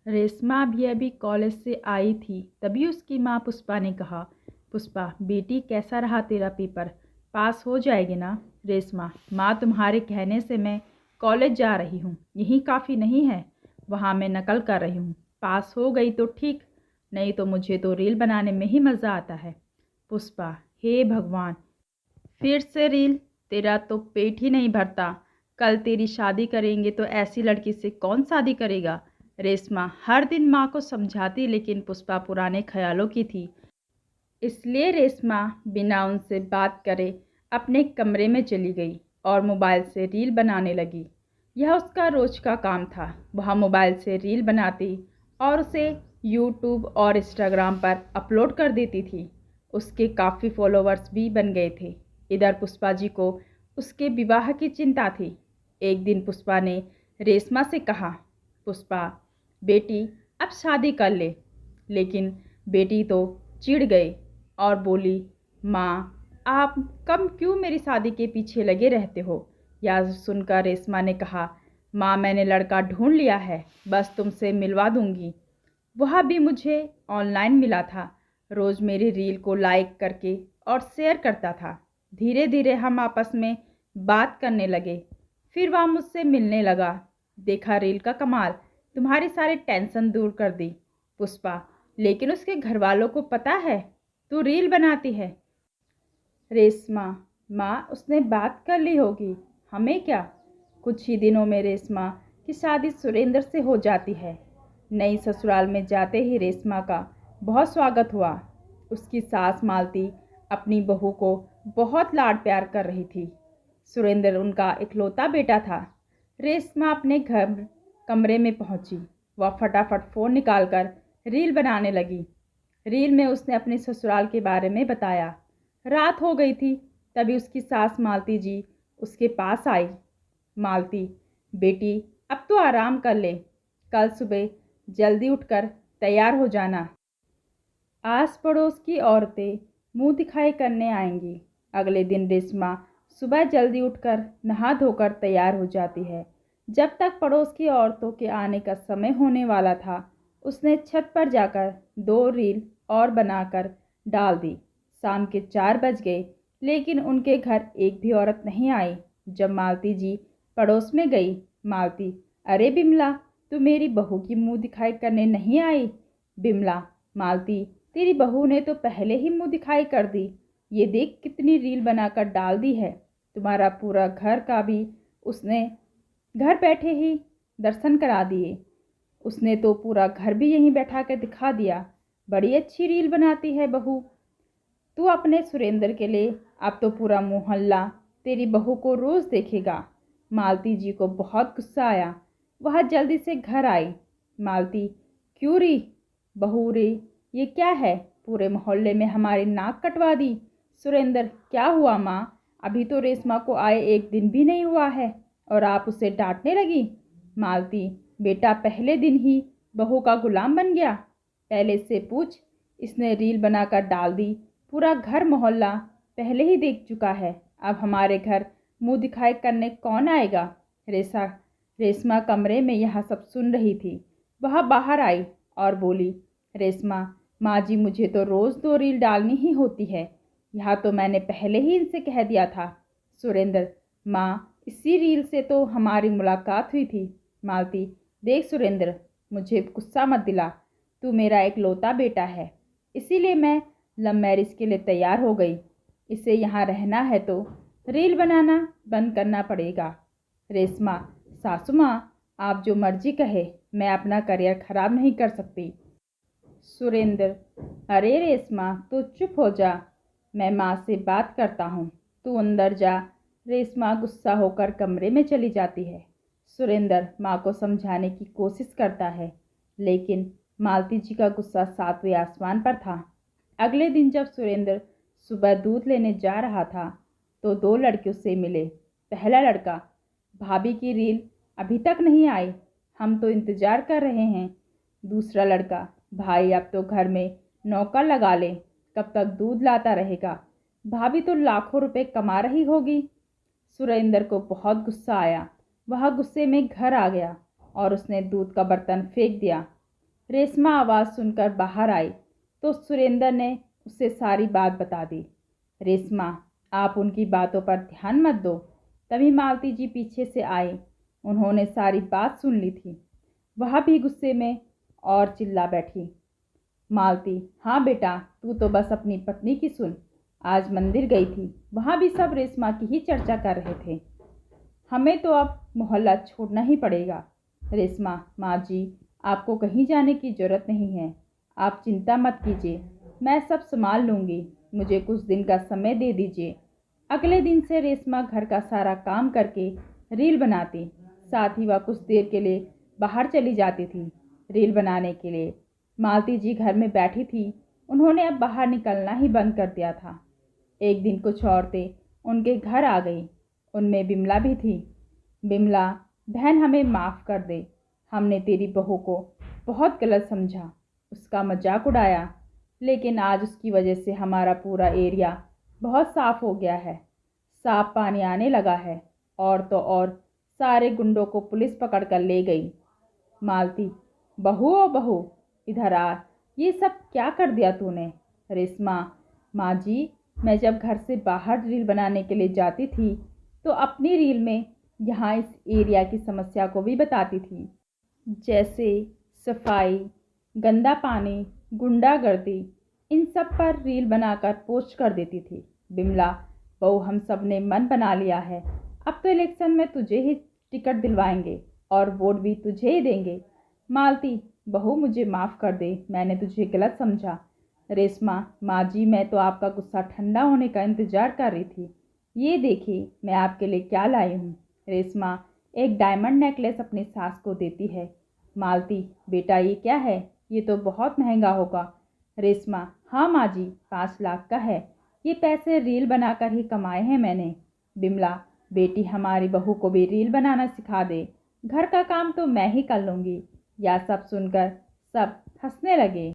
रेशमा भी अभी कॉलेज से आई थी, तभी उसकी माँ पुष्पा ने कहा, पुष्पा बेटी कैसा रहा तेरा पेपर? पास हो जाएगी ना? रेशमा, माँ तुम्हारे कहने से मैं कॉलेज जा रही हूँ, यही काफ़ी नहीं है? वहाँ मैं नकल कर रही हूँ। पास हो गई तो ठीक, नहीं तो मुझे तो रील बनाने में ही मज़ा आता है। पुष्पा, हे भगवान, फिर से रील? तेरा तो पेट ही नहीं भरता। कल तेरी शादी करेंगे तो ऐसी लड़की से कौन शादी करेगा? रेशमा हर दिन माँ को समझाती, लेकिन पुष्पा पुराने ख्यालों की थी। इसलिए रेशमा बिना उनसे बात करे अपने कमरे में चली गई और मोबाइल से रील बनाने लगी। यह उसका रोज का काम था। वह मोबाइल से रील बनाती और उसे यूट्यूब और इंस्टाग्राम पर अपलोड कर देती थी। उसके काफ़ी फॉलोअर्स भी बन गए थे। इधर पुष्पा जी को उसके विवाह की चिंता थी। एक दिन पुष्पा ने रेशमा से कहा, पुष्पा बेटी अब शादी कर ले। लेकिन बेटी तो चिढ़ गई और बोली, माँ आप कम क्यों मेरी शादी के पीछे लगे रहते हो? यह सुनकर रेशमा ने कहा, माँ मैंने लड़का ढूंढ लिया है, बस तुमसे मिलवा दूंगी। वह भी मुझे ऑनलाइन मिला था, रोज़ मेरी रील को लाइक करके और शेयर करता था। धीरे धीरे हम आपस में बात करने लगे। फिर वह मुझसे मिलने लगा। देखा रील का कमाल, तुम्हारी सारी टेंशन दूर कर दी। पुष्पा, लेकिन उसके घर वालों को पता है तू रील बनाती है। रेशमा, माँ उसने बात कर ली होगी, हमें क्या? कुछ ही दिनों में रेशमा की शादी सुरेंद्र से हो जाती है। नई ससुराल में जाते ही रेशमा का बहुत स्वागत हुआ। उसकी सास मालती अपनी बहू को बहुत लाड प्यार कर रही थी। सुरेंद्र उनका इकलौता बेटा था। रेशमा अपने घर कमरे में पहुंची। वह फटाफट फ़ोन निकालकर रील बनाने लगी। रील में उसने अपने ससुराल के बारे में बताया। रात हो गई थी, तभी उसकी सास मालती जी उसके पास आई। मालती, बेटी अब तो आराम कर ले, कल सुबह जल्दी उठकर तैयार हो जाना। आस पड़ोस की औरतें मुंह दिखाई करने आएंगी। अगले दिन रेशमा सुबह जल्दी उठकर नहा धोकर तैयार हो जाती है। जब तक पड़ोस की औरतों के आने का समय होने वाला था, उसने छत पर जाकर 2 रील और बनाकर डाल दी। शाम के 4 बज गए, लेकिन उनके घर एक भी औरत नहीं आई। जब मालती जी पड़ोस में गई, मालती, अरे बिमला, तू मेरी बहू की मुंह दिखाई करने नहीं आई? बिमला, मालती, तेरी बहू ने तो पहले ही मुंह दिखाई कर दी। ये देख कितनी रील बनाकर डाल दी है। तुम्हारा पूरा घर का भी उसने घर बैठे ही दर्शन करा दिए। उसने तो पूरा घर भी यहीं बैठा कर दिखा दिया। बड़ी अच्छी रील बनाती है बहू। तू अपने सुरेंद्र के लिए अब तो पूरा मोहल्ला तेरी बहू को रोज देखेगा। मालती जी को बहुत गुस्सा आया। वह जल्दी से घर आई। मालती, क्यों री बहू रे, ये क्या है? पूरे मोहल्ले में हमारी नाक कटवा दी। सुरेंद्र, क्या हुआ माँ? अभी तो रेशमा को आए 1 दिन भी नहीं हुआ है और आप उसे डांटने लगी। मालती, बेटा पहले दिन ही बहू का गुलाम बन गया। पहले से पूछ, इसने रील बनाकर डाल दी। पूरा घर मोहल्ला पहले ही देख चुका है। अब हमारे घर मुंह दिखाई करने कौन आएगा? रेशमा कमरे में यह सब सुन रही थी। वह बाहर आई और बोली, रेशमा, माँ जी मुझे तो रोज़ 2 रील डालनी ही होती है। यह तो मैंने पहले ही इनसे कह दिया था। सुरेंद्र, माँ इसी रील से तो हमारी मुलाकात हुई थी। मालती, देख सुरेंद्र, मुझे गुस्सा मत दिला। तू मेरा इकलौता बेटा है, इसीलिए मैं लव मैरिज के लिए तैयार हो गई। इसे यहाँ रहना है तो रील बनाना बंद करना पड़ेगा। रेशमा, सासू माँ, आप जो मर्जी कहे, मैं अपना करियर खराब नहीं कर सकती। सुरेंद्र, अरे रेशमा तू चुप हो जा, मैं माँ से बात करता हूँ, तू अंदर जा। रेशमा गुस्सा होकर कमरे में चली जाती है। सुरेंद्र माँ को समझाने की कोशिश करता है, लेकिन मालती जी का गुस्सा 7वें आसमान पर था। अगले दिन जब सुरेंद्र सुबह दूध लेने जा रहा था, तो 2 लड़के उससे मिले। पहला लड़का, भाभी की रील अभी तक नहीं आई, हम तो इंतज़ार कर रहे हैं। दूसरा लड़का, भाई अब तो घर में नौकर लगा ले, कब तक दूध लाता रहेगा? भाभी तो लाखों रुपए कमा रही होगी। सुरेंद्र को बहुत गुस्सा आया। वह गुस्से में घर आ गया और उसने दूध का बर्तन फेंक दिया। रेशमा आवाज़ सुनकर बाहर आई तो सुरेंद्र ने उससे सारी बात बता दी। रेशमा, आप उनकी बातों पर ध्यान मत दो। तभी मालती जी पीछे से आए। उन्होंने सारी बात सुन ली थी। वह भी गुस्से में और चिल्ला बैठी। मालती, हाँ बेटा, तू तो बस अपनी पत्नी की सुन। आज मंदिर गई थी, वहाँ भी सब रेशमा की ही चर्चा कर रहे थे। हमें तो अब मोहल्ला छोड़ना ही पड़ेगा। रेशमा, माँ जी, आपको कहीं जाने की ज़रूरत नहीं है। आप चिंता मत कीजिए, मैं सब संभाल लूँगी। मुझे कुछ दिन का समय दे दीजिए। अगले दिन से रेशमा घर का सारा काम करके रील बनाती। साथ ही वह कुछ देर के लिए बाहर चली जाती थी रील बनाने के लिए। मालती जी घर में बैठी थी। उन्होंने अब बाहर निकलना ही बंद कर दिया था। एक दिन कुछ औरतें उनके घर आ गईं। उनमें बिमला भी थी। बिमला, बहन, हमें माफ़ कर दे। हमने तेरी बहू को बहुत गलत समझा, उसका मजाक उड़ाया, लेकिन आज उसकी वजह से हमारा पूरा एरिया बहुत साफ़ हो गया है। साफ पानी आने लगा है। और तो और सारे गुंडों को पुलिस पकड़ कर ले गई। मालती, बहू ओ बहू, इधर आ। ये सब क्या कर दिया तूने? रेशमा, माँ जी, मैं जब घर से बाहर रील बनाने के लिए जाती थी तो अपनी रील में यहाँ इस एरिया की समस्या को भी बताती थी, जैसे सफाई, गंदा पानी, गुंडागर्दी, इन सब पर रील बनाकर पोस्ट कर देती थी। बिमला, बहू, हम सब ने मन बना लिया है। अब तो इलेक्शन में तुझे ही टिकट दिलवाएंगे और वोट भी तुझे ही देंगे। मालती, बहू, मुझे माफ़ कर दे, मैंने तुझे गलत समझा। रेशमा, माँ जी, मैं तो आपका गुस्सा ठंडा होने का इंतज़ार कर रही थी। ये देखिए मैं आपके लिए क्या लाई हूँ। रेशमा एक डायमंड नेकलेस अपनी सास को देती है। मालती, बेटा ये क्या है? ये तो बहुत महंगा होगा। रेशमा, हाँ माँ जी, 5 लाख का है। ये पैसे रील बनाकर ही कमाए हैं मैंने। बिमला, बेटी, हमारी बहू को भी रील बनाना सिखा दे। घर का काम तो मैं ही कर लूँगी। यह सब सुनकर सब हंसने लगे।